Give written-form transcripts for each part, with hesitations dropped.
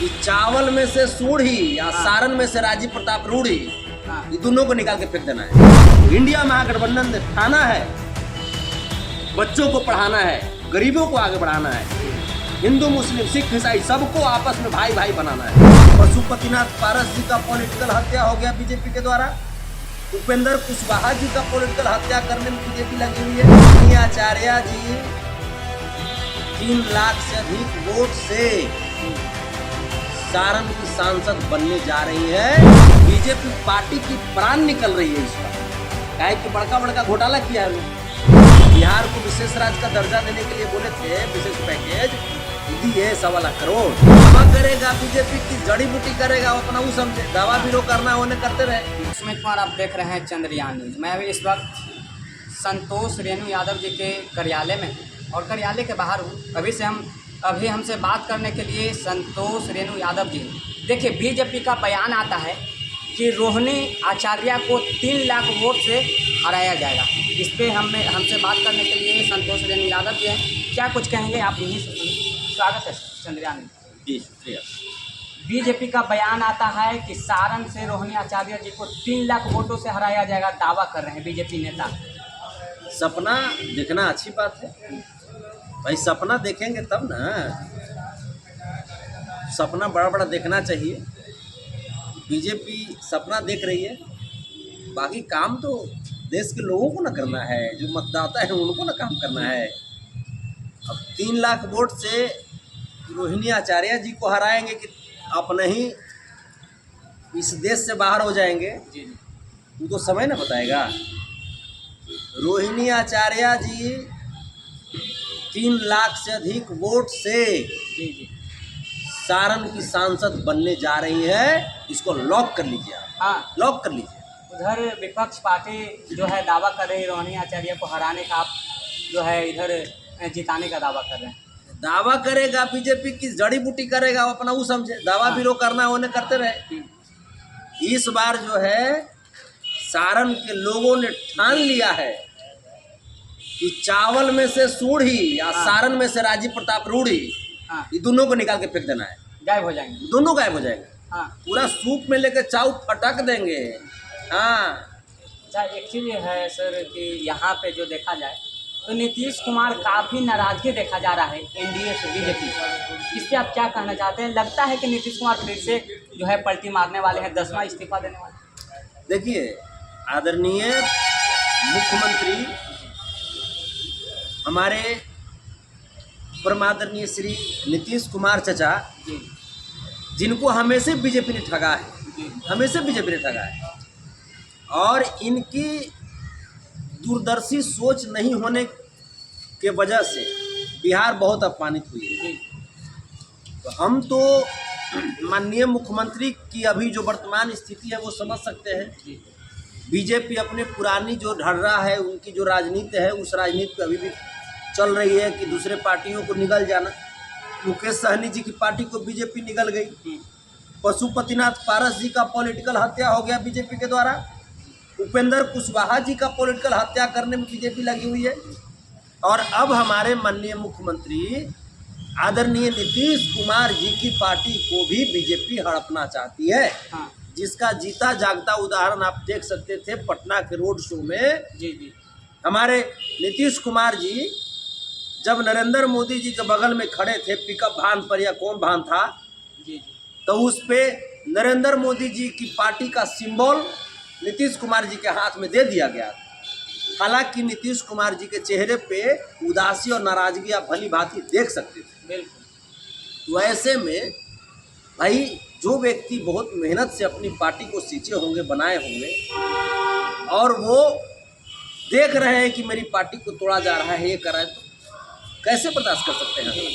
कि चावल में से सूढ़ी या सारन में से राजीव प्रताप रूढ़ी, ये दोनों को निकाल के फेंक देना है। इंडिया महागठबंधन ने ठाना है, बच्चों को पढ़ाना है, गरीबों को आगे बढ़ाना है, हिंदू मुस्लिम सिख ईसाई सबको आपस में भाई भाई बनाना है। पशुपतिनाथ पारस जी का पॉलिटिकल हत्या हो गया बीजेपी के द्वारा। उपेंद्र कुशवाहा जी का पॉलिटिकल हत्या करने में बीजेपी लगी हुई है। आचार्य जी 3 लाख से अधिक वोट से सारण की सांसद बनने जा रही है। बीजेपी पार्टी की प्राण निकल रही है इस पर। काहे कि बड़का बड़का घोटाला किया है लोग। बिहार को विशेष राज्य का दर्जा देने के लिए बोले थे, विशेष पैकेज दिए 1.25 लाख करोड़। दावा करेगा बीजेपी की जड़ी बूटी करेगा, वो अपना वो समझे। दावा भी लोग करना होने करते रहे। सुमित कुमार, आप देख रहे हैं चंद्रयान न्यूज। मैं अभी इस वक्त संतोष रेणु यादव जी के कार्यालय में हूँ और कार्यालय के बाहर हूँ। अभी हमसे बात करने के लिए संतोष रेणु यादव जी। देखिए, बीजेपी का बयान आता है कि रोहिणी आचार्य को 3 लाख वोट से हराया जाएगा। इस पर हमसे बात करने के लिए संतोष रेणु यादव जी हैं। क्या कुछ कहेंगे आप? यहीं से स्वागत है चंद्रयान में। जी शुक्रिया। बीजेपी का बयान आता है कि सारण से रोहिणी आचार्य जी को 3 लाख वोटों से हराया जाएगा, दावा कर रहे हैं बीजेपी नेता। सपना देखना अच्छी बात है भाई, सपना देखेंगे तब ना। सपना बड़ा बड़ा देखना चाहिए। बीजेपी सपना देख रही है, बाकी काम तो देश के लोगों को ना करना है, जो मतदाता है उनको ना काम करना है। अब 3 लाख वोट से रोहिणी आचार्य जी को हराएंगे कि अपने ही इस देश से बाहर हो जाएंगे, वो तो समय ना बताएगा। रोहिणी आचार्य जी 3 लाख से अधिक वोट से सारण की सांसद बनने जा रही है। इसको लॉक कर लीजिए आप। हाँ, लॉक कर लीजिए। उधर विपक्ष पार्टी जो है दावा कर रही है रोहिणी आचार्य को हराने का, आप जो है इधर जिताने का दावा कर रहे हैं। दावा करेगा बीजेपी की जड़ी बूटी करेगा, वो अपना वो समझे। दावा भी लोग करना होने करते रहे। इस बार जो है सारण के लोगों ने ठान लिया है कि चावल में से सूढ़ी या सारन में से राजीव प्रताप रूढ़ी, ये दोनों को निकाल के फेंक देना है। गायब हो जाएंगे, दोनों गायब हो जाएंगे। हाँ, पूरा सूप में लेकर चाव फटक देंगे। हाँ, अच्छा, एक चीज़ है सर कि यहाँ पे जो देखा जाए तो नीतीश कुमार काफ़ी नाराजगी देखा जा रहा है एनडीए से बीजेपी। इस पर आप क्या कहना चाहते हैं? लगता है कि नीतीश कुमार फिर से जो है पलटी मारने वाले हैं, 10वां इस्तीफा देने वाले? देखिए, आदरणीय मुख्यमंत्री हमारे परमादरणीय श्री नीतीश कुमार चचा, जिनको हमेशा बीजेपी ने ठगा है, हमेशा बीजेपी ने ठगा है, और इनकी दूरदर्शी सोच नहीं होने के वजह से बिहार बहुत अपमानित हुई है। तो हम तो माननीय मुख्यमंत्री की अभी जो वर्तमान स्थिति है वो समझ सकते हैं। बीजेपी अपने पुरानी जो ढर्रा है, उनकी जो राजनीति है, उस राजनीति पे अभी भी चल रही है कि दूसरे पार्टियों को निगल जाना। मुकेश सहनी जी की पार्टी को बीजेपी निगल गई। पशुपतिनाथ पारस जी का पॉलिटिकल हत्या हो गया बीजेपी के द्वारा। उपेंद्र कुशवाहा जी का पॉलिटिकल हत्या करने में बीजेपी लगी हुई है। और अब हमारे माननीय मुख्यमंत्री आदरणीय नीतीश कुमार जी की पार्टी को भी बीजेपी हड़पना चाहती है। हाँ, जिसका जीता जागता उदाहरण आप देख सकते थे पटना के रोड शो में। जी। हमारे नीतीश कुमार जी जब नरेंद्र मोदी जी के बगल में खड़े थे, पिकअप वाहन पर या कौन वाहन था, तो उस पे नरेंद्र मोदी जी की पार्टी का सिंबल नीतीश कुमार जी के हाथ में दे दिया गया। हालांकि नीतीश कुमार जी के चेहरे पे उदासी और नाराजगी आप भली भांति देख सकते थे। बिल्कुल। तो ऐसे में भाई, जो व्यक्ति बहुत मेहनत से अपनी पार्टी को सींचे होंगे, बनाए होंगे, और वो देख रहे हैं कि मेरी पार्टी को तोड़ा जा रहा है, ये कर रहा है, तो कैसे बर्दाश्त कर सकते हैं?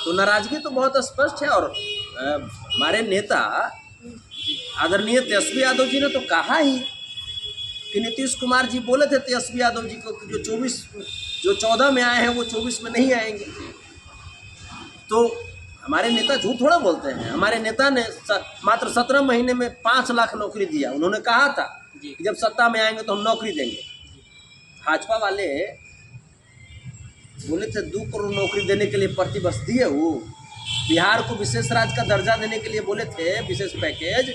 तो नाराजगी तो बहुत स्पष्ट है। और हमारे नेता आदरणीय तेजस्वी यादव जी ने तो कहा ही कि नीतीश कुमार जी बोले थे तेजस्वी यादव जी को कि जो 14 में आए हैं वो 24 में नहीं आएंगे। तो हमारे नेता झूठ थोड़ा बोलते हैं। हमारे नेता ने मात्र 17 महीने में 5 लाख नौकरी दिया। उन्होंने कहा था कि जब सत्ता में आएंगे तो हम नौकरी देंगे। भाजपा वाले बोले थे 2 करोड़ नौकरी देने के लिए प्रतिवर्ष दिए वो, बिहार को विशेष राज्य का दर्जा देने के लिए बोले थे, विशेष पैकेज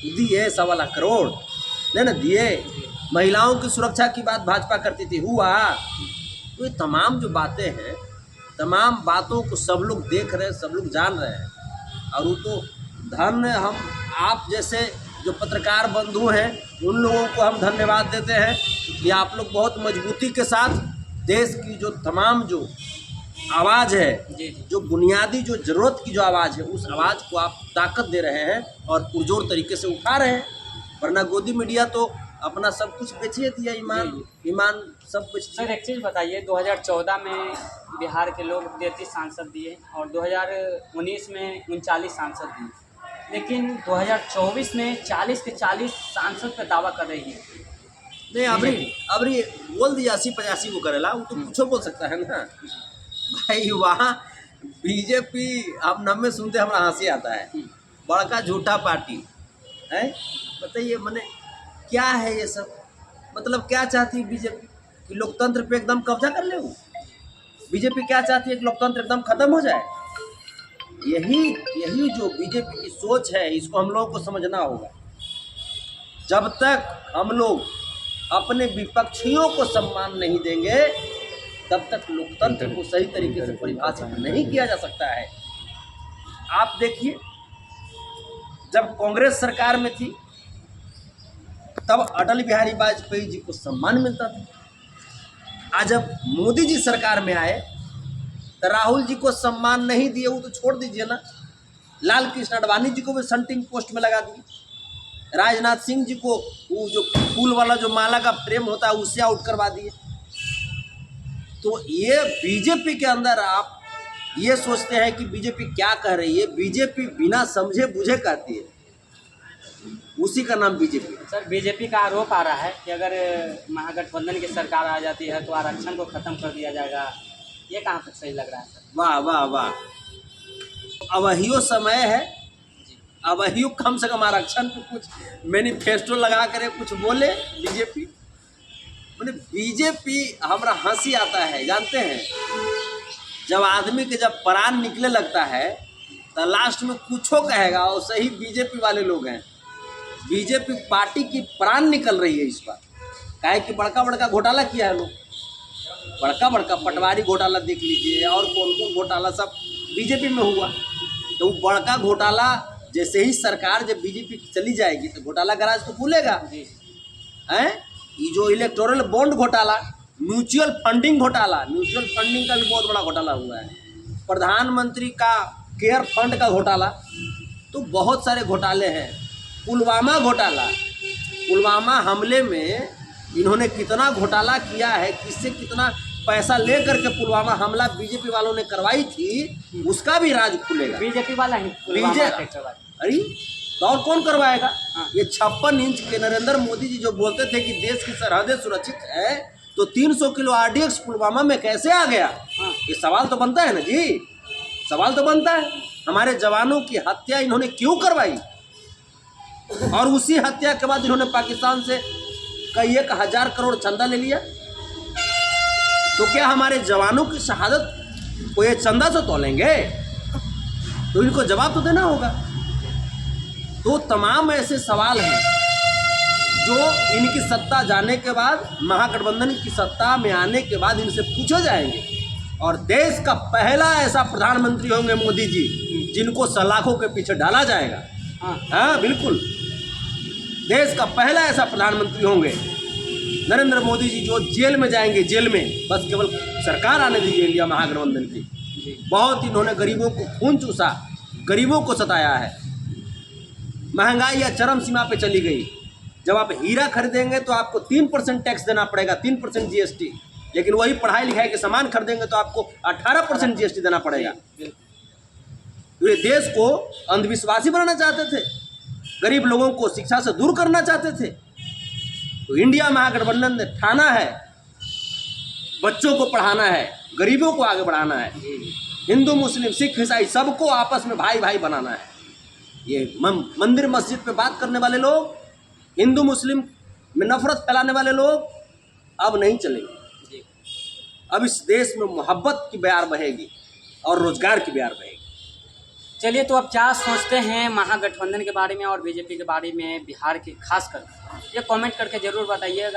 दिए 1.25 करोड़, नहीं ना दिए। महिलाओं की सुरक्षा की बात भाजपा करती थी, हुआ? तो ये तमाम जो बातें हैं, तमाम बातों को सब लोग देख रहे हैं, सब लोग जान रहे हैं। और वो तो धन हम आप जैसे जो पत्रकार बंधु हैं उन लोगों को हम धन्यवाद देते हैं कि आप लोग बहुत मजबूती के साथ देश की जो तमाम जो आवाज़ है, जो बुनियादी जो ज़रूरत की जो आवाज़ है, उस आवाज़ को आप ताकत दे रहे हैं और पुरजोर तरीके से उठा रहे हैं। वरना गोदी मीडिया तो अपना सब कुछ बेचिए दिया, ईमान सब कुछ। सर एक चीज़ बताइए, 2014 में बिहार के लोग 33 सांसद दिए और 2019 में 39 सांसद दिए, लेकिन 2024 में 40 के 40 सांसद पे दावा कर रही है। नहीं अबरी बोल दिया 80-85 को करेला, वो तो कुछ बोल सकता है ना भाई। वहाँ बीजेपी हम नाम में सुनते हमारा हंसी आता है, बड़का झूठा पार्टी है। बताइए मैंने क्या है ये सब, मतलब क्या चाहती है बीजेपी कि लोकतंत्र पे एकदम कब्जा कर ले? बीजेपी क्या चाहती है कि लोकतंत्र एकदम खत्म हो जाए? यही जो बीजेपी की सोच है, इसको हम लोगों को समझना होगा। जब तक हम लोग अपने विपक्षियों को सम्मान नहीं देंगे, तब तक लोकतंत्र को सही तरीके से परिभाषित नहीं किया जा सकता है। आप देखिए, जब कांग्रेस सरकार में थी तब अटल बिहारी वाजपेयी जी को सम्मान मिलता था। आज जब मोदी जी सरकार में आए तो राहुल जी को सम्मान नहीं दिए, वो तो छोड़ दीजिए ना, लाल कृष्ण आडवाणी जी को भी सेंटिंग पोस्ट में लगा दिए। राजनाथ सिंह जी को वो जो फूल वाला जो माला का फ्रेम होता है उससे आउट करवा दिए। तो ये बीजेपी के अंदर आप ये सोचते हैं कि बीजेपी क्या कह रही है, बीजेपी बिना समझे बुझे कहती है, उसी का नाम बीजेपी है। सर बीजेपी का आरोप आ रहा है कि अगर महागठबंधन की सरकार आ जाती है तो आरक्षण को ख़त्म कर दिया जाएगा, ये कहाँ तक सही लग रहा है सर? वाह वाह वाह, अवहियो समय है, अवहियो कम से कम आरक्षण पे कुछ मैनिफेस्टो लगा करे कुछ बोले बीजेपी। मैंने बीजेपी हमारा हंसी आता है, जानते हैं जब आदमी के जब प्राण निकले लगता है तो लास्ट में कुछो कहेगा, और सही बीजेपी वाले लोग हैं। बीजेपी पार्टी की प्राण निकल रही है इस बार, काहे कि बड़का बड़का घोटाला किया है लोग, बड़का बड़का पटवारी घोटाला देख लीजिए और कौन कौन घोटाला सब बीजेपी में हुआ। तो बड़का घोटाला जैसे ही सरकार जब बीजेपी की चली जाएगी तो घोटाला गराज तो खुलेगा हैं। ये जो इलेक्टोरल बॉन्ड घोटाला, म्यूचुअल फंडिंग घोटाला, म्यूचुअल फंडिंग का भी बहुत बड़ा घोटाला हुआ है, प्रधानमंत्री का केयर फंड का घोटाला, तो बहुत सारे घोटाले हैं। पुलवामा घोटाला, पुलवामा हमले में इन्होंने कितना घोटाला किया है, किससे कितना पैसा ले करके पुलवामा हमला बीजेपी वालों ने करवाई थी, उसका भी राज खुलेगा। बीजेपी वाला ही अरे तो और कौन करवाएगा? ये 56 इंच के नरेंद्र मोदी जी जो बोलते थे कि देश की सरहदें सुरक्षित है, तो 300 किलो RDX पुलवामा में कैसे आ गया? ये सवाल तो बनता है ना जी, सवाल तो बनता है। हमारे जवानों की हत्या इन्होंने क्यों करवाई? और उसी हत्या के बाद इन्होंने पाकिस्तान से कई 1000 करोड़ चंदा ले लिया। तो क्या हमारे जवानों की शहादत को ये चंदा से तोलेंगे? तो इनको जवाब तो देना होगा। तो तमाम ऐसे सवाल हैं जो इनकी सत्ता जाने के बाद, महागठबंधन की सत्ता में आने के बाद इनसे पूछे जाएंगे। और देश का पहला ऐसा प्रधानमंत्री होंगे मोदी जी जिनको सलाखों के पीछे डाला जाएगा। हाँ बिल्कुल, देश का पहला ऐसा प्रधानमंत्री होंगे नरेंद्र मोदी जी जो जेल में जाएंगे, जेल में बस केवल सरकार आने दीजिए इंडिया महागठबंधन की। बहुत इन्होंने गरीबों को खून चूसा, गरीबों को सताया है। महंगाई या चरम सीमा पे चली गई। जब आप हीरा खरीदेंगे तो आपको 3% टैक्स देना पड़ेगा, 3% GST, लेकिन वही पढ़ाई लिखाई के सामान खरीदेंगे तो आपको 18% GST देना पड़ेगा। तो ये देश को अंधविश्वासी बनाना चाहते थे, गरीब लोगों को शिक्षा से दूर करना चाहते थे। तो इंडिया महागठबंधन ने ठाना है, बच्चों को पढ़ाना है, गरीबों को आगे बढ़ाना है, हिंदू मुस्लिम सिख ईसाई सबको आपस में भाई भाई बनाना है। ये मंदिर मस्जिद पे बात करने वाले लोग, हिंदू मुस्लिम में नफरत फैलाने वाले लोग अब नहीं चलेंगे। अब इस देश में मोहब्बत की बयार बहेगी और रोजगार की बयार बहेगी। चलिए, तो अब क्या सोचते हैं महागठबंधन के बारे में और बीजेपी के बारे में बिहार के खासकर, ये कमेंट करके ज़रूर बताइएगा।